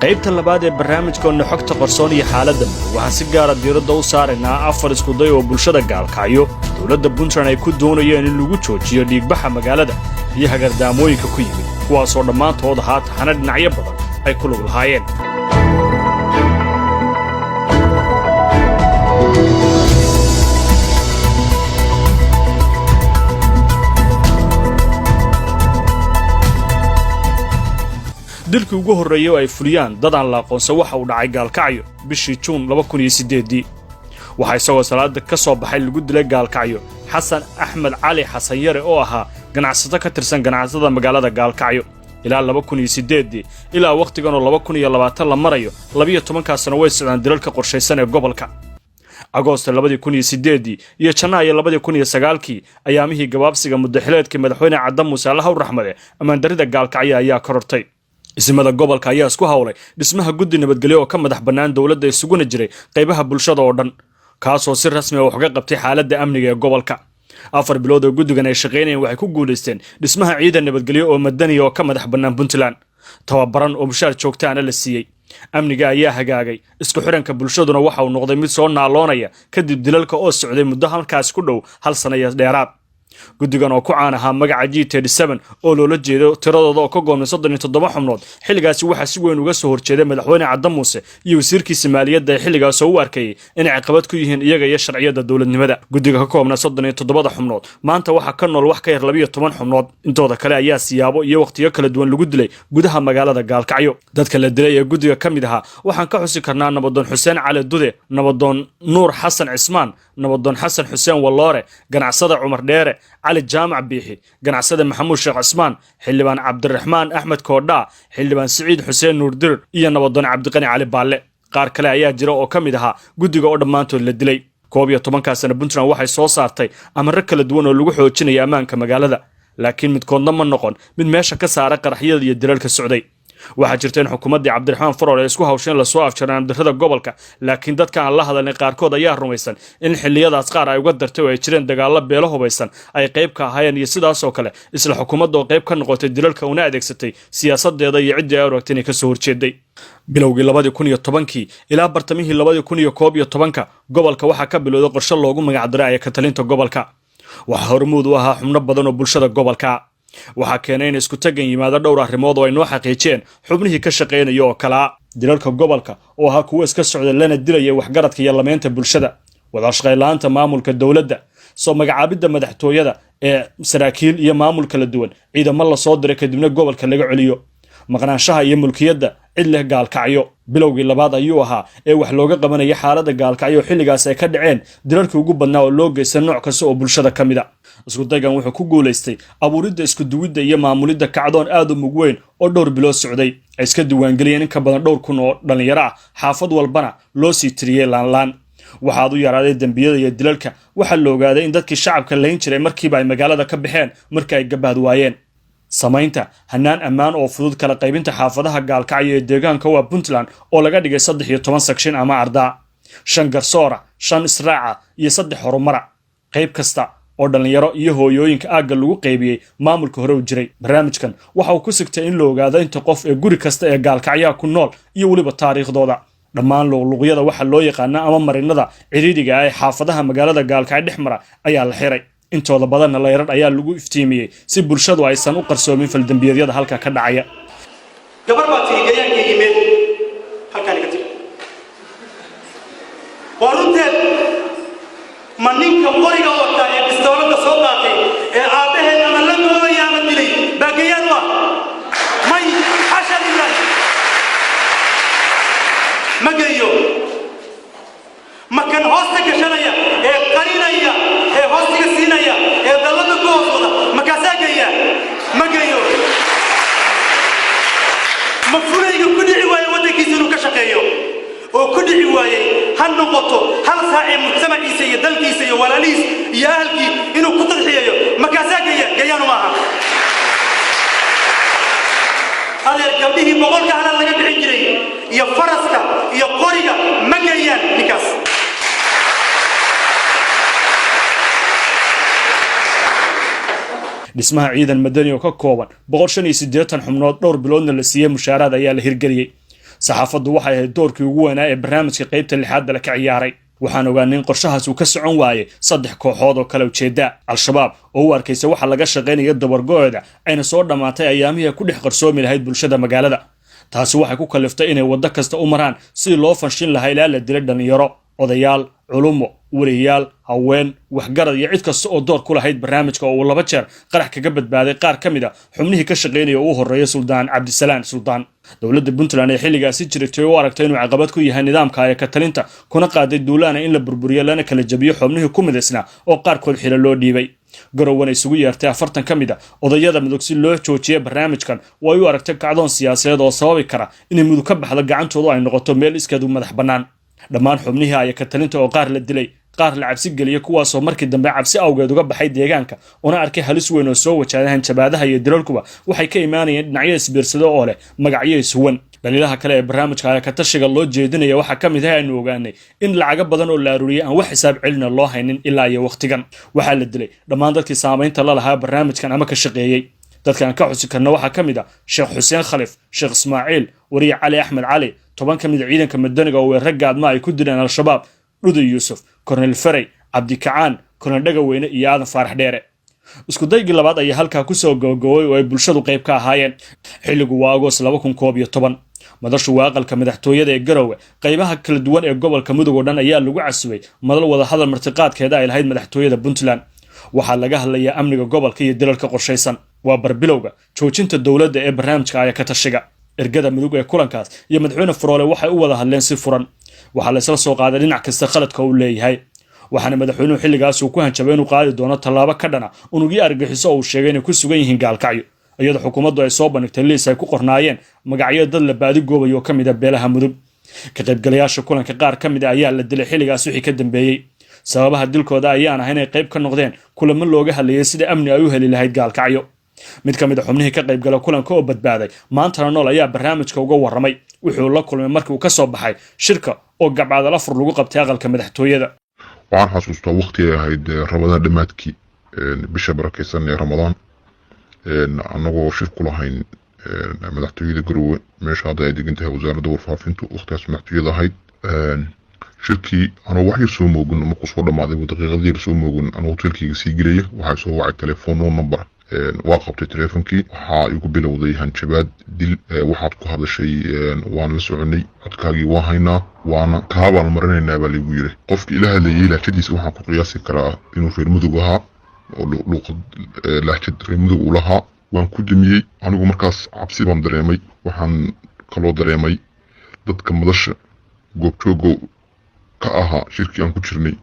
qaybta labaad ee barnaamijkoona xogta qarsoon iyo xaaladda waxaan si gaar ah diiradda u saaraynaa afar isku day oo bulshada gaalkacyo dowladda Puntland ay ku doonayeen in lagu joojiyo dhiigbaxa magaalada iyo hagardaamooyinka ku yimid kuwaasoo dhammaantood ahaa taxane dhinacyo badan ay ku lug lahaayeen. dilkii ugu horreeyay oo ay fuliyaan dad aan la aqoonsan waxa uu dhacay gaalkacyo bishii Juun 2008 waxa isagoo salaada ka soo baxay lagu dilay gaalkacyo Xasan Axmed Cali Xasan Yare oo ahaa ganacsato ka tirsan ganacsatada magaalada gaalkacyo ilaa 2008 ilaa waqtigan oo 2020 la marayo 12 sano way socdaan dilalka qorshaysan ee gobolka. Agoosto 2008 iyo Janaayo 2009 ayaamihii gabaabsiga muddaxileedkii madaxweyne Cadam Muuse Allaha u raxmade amaan darida gaalkacyo ayaa korortay. ismada gobolka ayaa isku hawlay dhismaha guddi nabadgelyo oo ka madax bannaan dawladda isuguna jiray qaybaha bulshada oo dhan kaasoo si rasmi ah wax uga qabtay xaaladda amniga ee gobolka. 4 bilood oo guddigan ay shaqeynayeen waxay ku guuleysteen dhismaha ciidan nabadgelyo oo madani oo ka madax bannaan Puntland tababaran oo mushaar joogtaana la siiyey. amniga ayaa hagaagay isku xiranka bulshaduna waxa uu noqday mid soo naaloonaya kadib dilalka oo socday muddo halkaas ku dhow hal sano iyo dheeraad. guddigan oo ku caan ahaa magaca G37 oo loola jeedo tiradooda oo ka go'an 37 xubnood xilligaasi waxa si weyn uga soo horjeeday madaxweyne Cadam Muuse iyo wasiirkiisa maaliyadda ee xilligaas oo u arkay in ay caqabad ku yihiin iyaga iyo sharciyada dawladnimada. guddiga ka koobnaa 37 xubnood maanta waxa ka nool wax ka yar 12 xubnood intooda kale ayaa siyaabo iyo waqtiyo kala duwan lagu dilay gudaha magaalada gaalkacyo. dadka la dilay ee guddiga ka mid ahaa waxaan ka xusi karnaa nabadoon Xuseen Cali Dude, nabadoon Nuur Xasan Cismaan, nabadoon Xasan Xuseen Walloore, ganacsada Cumar Dheere, علي الجامع بيحي قناعسده محمود شيخ عثمان حلبان عبد الرحمن أحمد كودا حلبان سعيد حسين نوردر إيا نبضان عبد الغني علي بالله قار كلا ayaa jira oo kamid aha gudiga oo dhamaantood la dilay 12 sano Puntland waxay soo saartay amar kala duwan oo lagu xoojinayo amaanka magaalada laakiin midkoodna ma noqon mid meesha ka saara qaraxyada iyo dilalka socday. waxaa jirta in xukuumadda Cabdiraxmaan Faroole ay isku hawsheen la soo afjaraan darrada gobolka laakiin dadka aan la hadalin qaarkood ayaa rumaysan in xilliyadaas qaar ay uga dartay oo ay jireen dagaalo beelo hubaysan ay qayb ka ahaayeen iyo sidaas oo kale isla xukuumadda oo qayb ka noqotay dilalka una adeegsatay siyaasadeeda iyo cidii ay aragtay inay ka soo horjeeday. bilowgii 2010 ilaa bartamihii 2011 gobolka waxaa ka bilowday qorshe loogu magac daray ka talinta gobolka. waxa hormuud u ahaa xubno badan oo bulshada gobolka waxa keenay in isku tagan yimaado dhowr arrimood oo ay noo xaqiijeen xubnihii ka shaqeynaya oo kala dilalka gobolka oo ahaa kuwa iska socda lana dilay waxgaradka iyo lameynta bulshada wada shaqeynta maamulka dawladda soo magacaabida madaxtooyada ee saraakiil iyo maamul kala duwan ciidamo la soo diray kadibna gobolka laga celiyo maqnaanshaha iyo mulkiyadda cid leh gaalkacyo. bilowgii labaad ayuu ahaa ee wax looga qabanaya xaaladda gaalkacyo xilligaas ay ka dhaceen dilalkii ugu badnaa oo loo geystay nooc kasta oo bulshada ka mid ah. isku daygan wuxuu ku guuleystay abuuridda isku duwidda iyo maamulidda kacdoon aad u mug weyn oo dhowr bilood socday ay iska diiwaangeliyeen in ka badan dhowr kun oo dhalinyaro ah xaafad walbana loo sii tiriyay laan waxaad u yaraaday dambiyada iyo dilalka waxaa la ogaaday in dadkii shacabka layn jiray markiiba ay magaalada ka baxeen markii ay gabaad waayeen. samaynta hanaan ammaan oo fudud kala qaybinta xaafadaha gaalkacyo ee deegaanka waa Puntland oo laga dhigay 13 section ama ardaa 5 garsoora 5 israaca iyo 3 horumara qayb kasta oo dhalinyaro iyo hooyooyinka aaga lagu qaybiyay maamulka hore u jiray. barnaamijkan waxa uu ku sigtay in la ogaado inta qof ee guri kasta ee gaalkacyo ku nool iyo waliba taariikhdooda. dhammaan luqluqyada waxa loo yaqaan ama marinada ciriiriga ah ee xaafadaha magaalada gaalkacyo dhexmara ayaa la xiray intooda badan la yarar ayaa lagu iftiimiyay si bulshadu aysan u qarsoomin fal dambiyada halka ka dhacaya. gabar baa tigayaan yimid halkan ka tigay warunteed maninka qoriga wata ee bistoolada soo qaatay ee aabaheed ama la gooyay ama dilay baagayaan waa may xasha ilaa magayo makan hoosta gashanaya ee qarinaya ee hoostiga siinaya ee dalada goosooda makaasagaya magayo mafuleyga ku dhici waayo wadankiisa inuu ka shaqeeyo oo ku dhici waayay han noqoto hal saac ee mujtamaciisa iyo dalkiisa iyo walaalihiis iyo ahalkii inuu ku tadxiyayo makaasagaya gayaan maaha. adeer gabdhihii boqolka halal laga bixin jiray iyo faraska iyo qoriga magayaan ninkaas. dhismaha ciidan madani oo ka kooban 185 xubnood dhowr biloodna la siiyay mushaaraad ayaa la hirgeliyay. saxaafaddu waxay ahayd doorkii ugu weynaa ee barnaamijka qaybta lixaad la ka ciyaaray waxaan ogaanay in qorshahaas uu ka socon waayey 3 kooxood oo kala ujeeda al-shabaab oo u arkaysa waxa laga shaqeynaya dabargo'ooda ayna soo dhamaatay ayaamihii ku dhex qarsoomi lahayd bulshada magaalada taasi waxay ku kaliftay inay wada kasta u maraan si loo fanshin lahaa ilaa la dilay dhalinyaro odayaal culumo wariyaal haween waxgarad iyo cid kasta oo door ku lahayd barnaamijka oo 2 jeer qarax kaga badbaaday qaar kamid ah xubnihii ka shaqeynaya oo u horeeyay Suldaan Cabdisalaan Suldaan dawladda Puntland ee xilligaasi jirtay oo aragtay inuu caqabad ku yahay nidaamka ay ka talinta kuna qaaday duulaana in la burburiyo lana kala jabiyo xubnihii ku midaysna oo qaar kood xilal loo dhiibay garowan isugu yeertay 40 kamid ah odayada mudug si loo joojiyay barnaamijkan way u aragtay kacdoon siyaasadeed oo sababi kara in mudug ka baxdo gacantooda ay noqoto meel iskeedu madax bannaan dhammaan xubnihii ay ka talinta oo qaar la dilay qaar la cabsi geliyay kuwaas oo markii dambe cabsi awgeed uga baxay deegaanka una arkay halis weyn oo soo wajahayn jabaadaha iyo dilalkuba waxay ka imaanayeen dhinacyada isbiirsado oo leh magacyo isuwan daliilaha kale ee barnaamijka ay ka tashiga loo jeedinaya waxa kamid ah aynu ogaanay in lacaga badan oo la aruuriyay aan wax xisaab celina loo haynin ilaa iyo waqtigan waxa la dilay dhammaan dadkii saameynta la lahaa barnaamijkan ama ka shaqeeyay dadkan ka xusi karna waxa kamid ah Sheekh Xuseen Khalif Sheekh Ismaaciil wariye Cali Axmed Cali 10 kamid ah ciidanka madaniga oo raggaadma ay ku dileen al-shabaab Dhudu Yuusuf Kornel Faray Cabdi Kacaan Kornel Dhagaweyne iyo Aadan Faarax Dheere isku daygii labaad ayaa halka ku soo gogoway oo ay bulshadu qayb ka ahaayeen xilligu waa Agost 2011 madashu waaqalka madaxtooyada ee Garowe qaybaha kala duwan ee gobolka Mudug oo dhan ayaa lagu casubay madal wada hadal martiqaadkeeda ay lahayd madaxtooyada Puntland waxaa laga hadlayaa amniga gobolka iyo dilalka qorshaysan waa barbilowga joojinta dawladda ee barnaamijka ay ka tashiga ergada mudug ee kulankaas iyo madaxweyne Faroole waxay u wada hadleen si furan waxa la isla soo qaaday dhinac kasta khaladka uu leeyahay waxaana madaxweynuhu xilligaas uu ku hanjabay inuu qaadi doono tallaabo ka dhana unugii argaxiso oo uu sheegay inay ku sugan yihiin gaalkacyo iyadoo xukuumaddu ay soo bandhigtay liis ay ku qornaayeen magacyo dad la baadi goobay oo kamid ah beelaha mudug ka qaybgalayaasha kulanka qaar kamid ah ayaa la dilay xilligaas wixii ka dambeeyay sababaha dilkooda ayaan ahayn ay qayb ka noqdeen kulamo looga hadlayay sida amni ay u heli lahayd gaalkacyo mid kamid ah xubnihii ka qaybgalay kulanka oo badbaaday maantana nool ayaa barnaamijka uga waramay wuxuu la kulmay markii uu ka soo baxay shirka oo gabcada la fur lagu qabtay aqalka madaxtooyada waxaan xasuustaa waqtigii ahayd Ramadaan dhamaadkii bisha barakeysan ee Ramadaan anagoo shir ku lahayn madaxtooyada Garowe meesha hadda ay degan tahay wasaaradda warfaafintu waqtigaas madaxtooyada ahayd shirkii anoo wax yar soo moogun markuu soo dhamaaday daqiiqadii yar soo moogun anoo hotelkayga sii gelaya waxaa soo wacay telefoon number waa qabtay teleefankii waxaa igu bilowday hanjabaad dil waxaad ku hadashay waan la soconay codkaagii waa haynaa waana kaabaan marinaynaa baa laygu yiri qofka ila hadlayay laajadiisa waxaan ku qiyaasi karaa inuu reer mudug ahaa oo luuqad laajad reer mudug u lahaa waan ku damiyey anigu markaas cabsi baan dareemay waxaan kaloo dareemay dadka madasha goobjoogo ka ahaa shirkii aan ku jirnay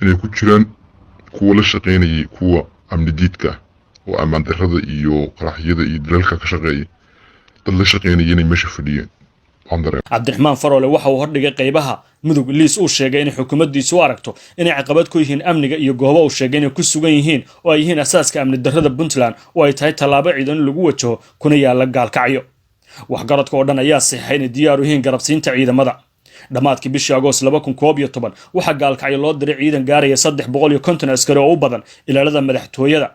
inay ku jiraan kuwa la shaqeynayay kuwa amni diidka oo amaan darrada iyo qaraxyada iyo dilalka ka shaqeeyay dad la shaqeynayay inay meesha fadhiyeen Cabdiraxmaan Faroole waxa uu hordhigay qaybaha mudug liis uu sheegay in xukuumaddiisu u aragto inay caqabad ku yihiin amniga iyo goobo uu sheegay inay ku sugan yihiin oo ay yihiin asaaska amni darrada Puntland oo ay tahay tallaabo ciidan lagu wajaho kuna yaala gaalkacyo waxgaradka oo dhan ayaa saxay in diyaar u yihiin garabsiinta ciidamada dhamaadkii bishii Agost 2011 waxa gaalkacyo loo diray ciidan gaaraya 350 askari oo u badan ilaalada madaxtooyada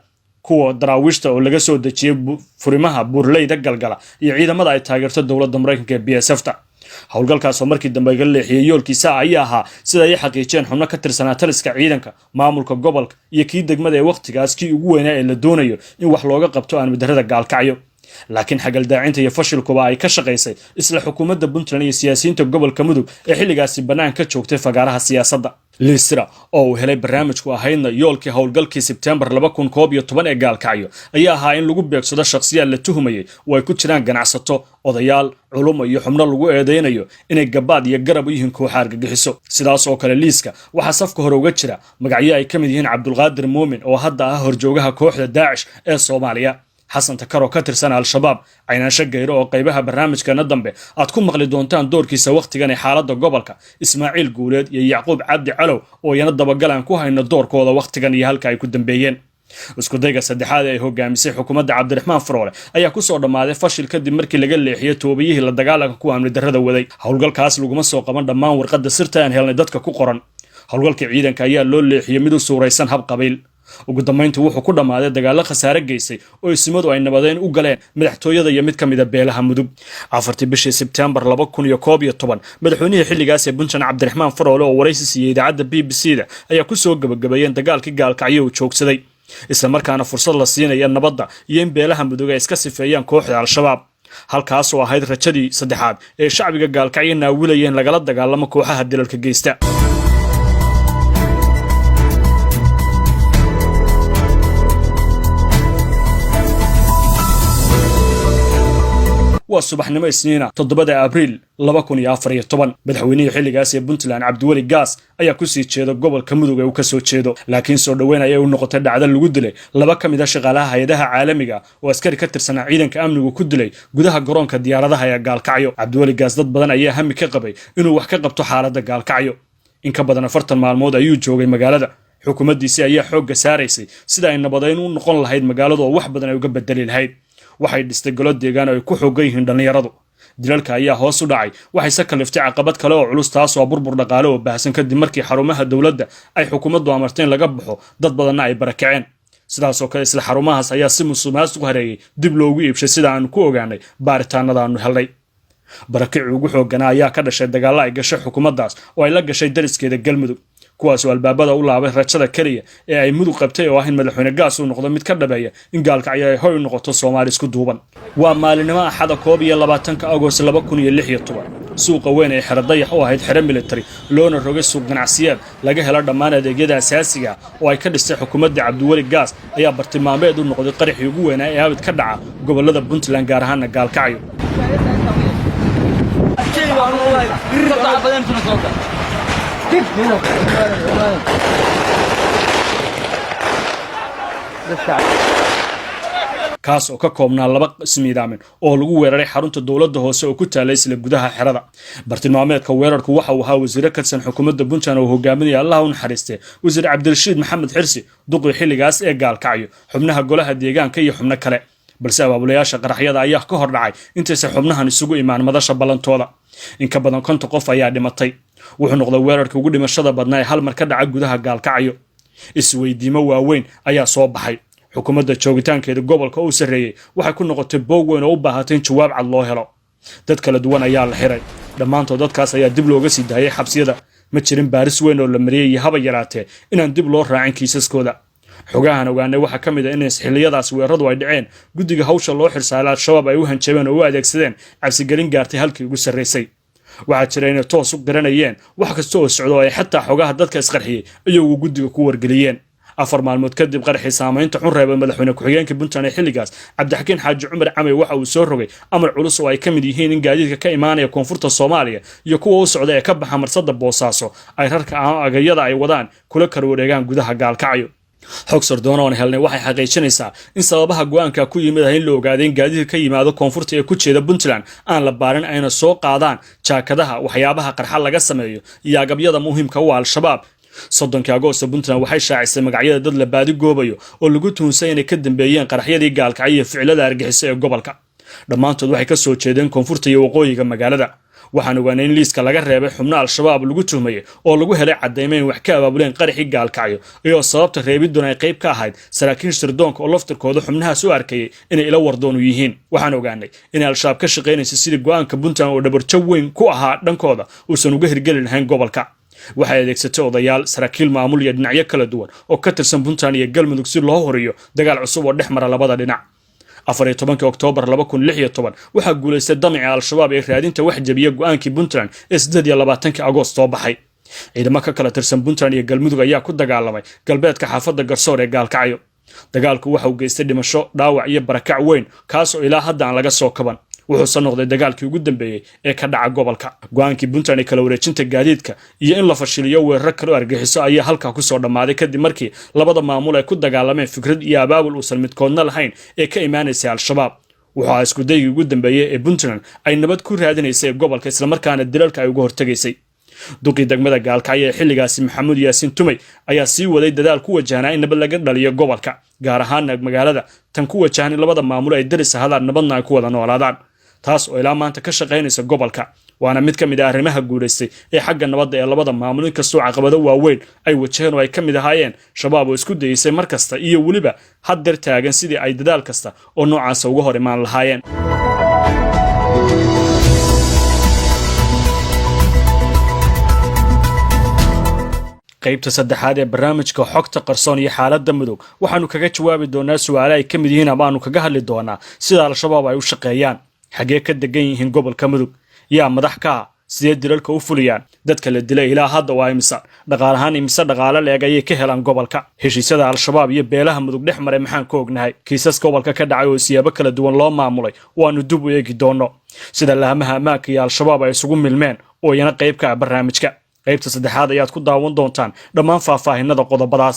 kuwa daraawiishta oo laga soo dejiyay furimaha buurleyda galgala iyo ciidamada ay taageerto dawladda Mareykanka ee BSF-ta howlgalkaas oo markii dambe laga leexiyay yoolkiisa ayaa ahaa sida ay xaqiijiyeen xubno ka tirsanaa taliska ciidanka maamulka gobolka iyo kii degmada ee waqtigaas kii ugu weynaa ee la doonayo in wax looga qabto aan madarada gaalkacyo laakiin xagal daacinta iyo fashilkuba ay ka shaqeysay isla xukuumadda Puntland iyo siyaasiyiinta gobolka mudug ee xilligaasi banaan ka joogtay fagaaraha siyaasadda liisra oo uu helay barnaamijku ahaydna yoolkii howlgalkii Sebtembar 2011 ee gaalkacyo ayaa ahaa in lagu beegsado shakhsiyaad la tuhumayay oo ay ku jiraan ganacsato odayaal culumo iyo xubno lagu eedeynayo inay gabaad iyo garab u yihiin kooxo argagixiso sidaas oo kale liiska waxaa safka hore uga jira magacyo ay ka mid yihiin Cabdulqaadir Muumin oo hadda ah horjoogaha kooxda Daacish ee Soomaaliya xasan takaro ka tirsan al-shabaab aynaansho geyro oo qaybaha barnaamijkeena dambe aad ku maqli doontaan doorkiisa waqtigan ee xaaladda gobolka Ismaaciil Guuleed iyo Yacquub Cabdi Calow oo yana dabagalaan ku hayna doorkooda waqtigan iyo halka ay ku dambeeyeen isku dayga saddexaad ee hogaamisay xukuumadda Cabdiraxmaan Faroole ayaa ku soo dhamaaday fashil kadib markii laga leexiyay toobiyihii la dagaalanka ku amni darrada waday howlgalkaas laguma soo qaban dhammaan warqadda sirta aan helnay dadka ku qoran howlgalka ciidanka ayaa loo leexiyay mid u suuraysan hab qabiil ugu dambeyntii wuxuu ku dhammaaday dagaallo khasaare geystay oo isimadu ay nabadeen u galeen madaxtooyada iyo mid ka mid a beelaha mudug 4 bishii Sebtembar 2011 madaxweynihii xilligaas ee Puntland Cabdiraxmaan Faroole oo waraysi siiyay idaacadda BBC-da ayaa ku soo gabagabeeyeen dagaalkii gaalkacyo uu joogsaday isla markaana fursad la siinaya nabadda iyo in beelaha mudug ay iska sifeeyaan kooxda al-shabaab halkaas oo ahayd rajadii saddexaad ee shacbiga gaalkacyo naawilayeen lagala dagaalamo kooxaha dilalka geysta waa subaxnimo isniina 7 Abriil 2014 madaxweynihii xilligaas ee Puntland Cabdiweli Gaas ayaa ku sii jeeda gobolka mudug ee uu ka soo jeedo laakiin soo dhaweynaya uu noqotay dhacdo lagu dilay laba ka mid ah shaqaalaha hay'adaha caalamiga oo askari ka tirsan ciidanka amnigu ku dilay gudaha garoonka diyaaradaha ee Gaalkacyo Cabdiweli Gaas dad badan ayaa hami ka qabay inuu wax ka qabto xaaladda Gaalkacyo in ka badan 40 maalmood ayuu joogay magaalada xukuumaddiisa ayaa xoogga saaraysay sida ay nabadeyn u noqon lahayd magaalada oo wax badan ay uga bedeli lahayd waxay dhistay golo deegaan ay ku xooggan yihiin dhalinyaradu dilalka ayaa hoos u dhacay waxay se kaliftay caqabad kale oo culus taas oo burbur dhaqaale oo baahsan kadib markii xarumaha dawladda ay xukuumaddu amarteen laga baxo dad badanna ay barakaceen sidaas oo kale isla xarumahaas ayaa si musuqmaasuq hareeyay dib loogu iibshay sida aan ku ogaanay baaritaanada aanu helnay barakicii ugu xoogganaa ayaa ka dhashay dagaalla ay gashay xukuumaddaas oo ay la gashay dariskeeda galmudug kuwaas oo albaabada u laabay rajada kaliya ee ay mudug qabtay oo ah in madaxweyne Gaas uu noqdo mid ka dhabeeya in Gaalkacyo ay hoy u noqoto Soomaali isku duuban waa maalinimo Axad 21 Agost 2016 suuqa weyn ee xiradayax oo ahayd xiro military loona rogay suuq ganacsiyeed laga helo dhammaan adeegyada asaasiga oo ay ka dhistay xukuumadda Cabdiweli Gaas ayaa bartilmaameed u noqday qarixii ugu weynaa ee abad ka dhaca gobolada Puntland gaar ahaan Gaalkacyo kaas oo ka koobnaa laba ismiidaamin oo lagu weeraray xarunta dawladda hoose oo ku taalay isla gudaha xirada bartilmaameedka weerarku waxa uu ahaa wasiir ka tirsan xukuumadda Puntland oo hogaaminaya Allah u naxariistay wasiir Cabdirashiid Maxamed Xirsi duqii xilligaas ee Gaalkacyo xubnaha golaha deegaanka iyo xubno kale balse abaabulayaasha qaraxyada ayaa ka hor dhacay intaysan xubnahan isugu imaan madasha balantooda in ka badan 50 qof ayaa dhimatay wuxuu noqday weerarkii ugu dhimashada badnaa ee hal mar ka dhaca gudaha Gaalkacyo isweydiimo waaweyn ayaa soo baxay xukuumadda joogitaankeeda gobolka uu sareeyay waxay ku noqotay boog weyn oo u baahatay jawaab cad loo helo dad kala duwan ayaa la xiray dhammaantood dadkaas ayaa dib looga sii daayay xabsiyada ma jirin baaris weyn oo la mariyay iyo haba yaraatee inaan dib loo raacin kiisaskooda xogahan ogaanay waxa ka mid ah in xilliyadaas weeraradu ay dhaceen guddiga hawsha loo xirsaalay al-shabaab ay u hanjabeen oo u adeegsadeen cabsigelin gaartay halkii ugu sarreysay waxa jiray inay toos u garanayeen wax kasta oo socdo ay xataa xogaha dadka isqarxiyay ayuu guddiga ku wargeliyeen 4 maalmood kadib qarxii saameynta xun reebay madaxweyne ku-xigeenka Puntland ee xilligaas Cabdixakiin Xaaji Cumar Camay waxa uu soo rogay amar culus oo ay ka mid yihiin in gaadiidka ka imaanaya koonfurta Soomaaliya iyo kuwa u socda ee ka baxa marsada Boosaaso ay rarka agayada ay wadaan kula kala wareegaan gudaha Gaalkacyo xog sardoon oo helnay waxay xaqiijinaysaa in sababaha go'aanka ku yimid in la ogaado in gaadiidka ka yimaado koonfurta ee ku jeeda Puntland aan la baarin ayna soo qaadaan jaakadaha waxyaabaha qarxa laga sameeyo iyo agabyada muhiimka u al-shabaab 30 Agost Puntland waxay shaacisay magacyada dad la baadi goobayo oo lagu tuunsay inay ka dambeeyeen qaraxyadii Gaalkacyo iyo ficilada argagixisay ee gobolka dhammaantood waxay ka soo jeedeen koonfurta iyo waqooyiga magaalada waxaan ogaanay in liiska laga reebay xubno al-shabaab lagu tuhmay oo lagu helay cadeymayn wax ka abaabuleen qaraxii Gaalkacyo iyo sababta reebiduna ay qayb ka ahayd saraakiin sirdoonka oo laftirkooda xubnahaas u arkayay inay ila wardoon u yihiin waxaan ogaanay in al-shabaab ka shaqeynaysa sidii go'aanka Puntland oo dhabarjo weyn ku ahaa dhankooda uusan uga hirgelin lahayn gobolka waxay adeegsatay odayaal saraakiil maamul iyo dhinacyo kala duwan oo ka tirsan Puntland iyo Galmudug si loo horiyo dagaal cusub oo dhex mara labada dhinac 14 Oktoobar 2016 waxa guuleystay damaca al-shabaab ee raadinta wax jabiya go'aankii Puntland ee 28 Agost soo baxay ciidamo ka kala tirsan Puntland iyo Galmudug ayaa ku dagaalamay galbeedka xaafadda Garsoor ee Gaalkacyo dagaalku waxa uu geystay dhimasho dhaawac iyo barakac weyn kaas oo ilaa hadda aan laga soo kaban wuxuu noqday dagaalkii ugu dambeeyay ee ka dhaca gobolka go'aankii Puntland ee kala wareejinta gaadiidka iyo in la fashiliyo weerar kale oo argagixiso ayaa halka ku soo dhamaaday kadib markii labada maamul ay ku dagaalameen fikrad iyo abaabul uusan midkoodna lahayn ee ka imaanaysa al-shabaab waxa isku dayay ugu dambeeyay ee Puntland ay nabad ku raadinaysay gobolka isla markaana dilalka ay uga hortagaysay duqii degmada Gaalkacyo ee xilligaasi Maxamuud Yaasiin Tumay ayaa sii waday dadaal ku wajahnaa in nabad laga dhaliyo gobolka gaar ahaan magaalada tan ku wajahan labada maamul ay daris hadaan nabadna ay ku wada noolaadaan taas oo ilaa maanta ka shaqeynaysa gobolka waana mid ka mid ah arrimaha guulaystay ee xagga nabadda ee labada maamul inkastoo caqabado waaweyn ay wajaheen oo ay ka mid ahaayeen shabaab oo isku dayeysay mar kasta iyo weliba haddeer taagan sidii ay dadaal kasta oo noocaasa uga hor imaan lahaayeen qaybta saddexaad ee barnaamijka xogta qarsoon iyo xaaladda mudug waxaanu kaga jawaabi doonaa su'aalo ay ka mid yihiin ama aanu kaga hadli doonaa sida al-shabaab ay u shaqeeyaan xagee ka degan yihiin gobolka mudug yaa madax ka ah sidee dilalka u fuliyaan dadka la dilay ilaa hadda waa imisa dhaqaalahaan imise dhaqaale leeg ayay ka helaan gobolka heshiisyada al-shabaab iyo beelaha mudug dhex maray maxaan ka ognahay kiisas gobolka ka dhacay oo siyaabo kala duwan loo maamulay waanu dib u eegi doonno sida lahamaha ammaanka iyo al-shabaab ay isugu milmeen oo iyana qayb ka ah barnaamijka qaybta saddexaad ayaad ku daawan doontaan dhammaan faahfaahinada qodobadaas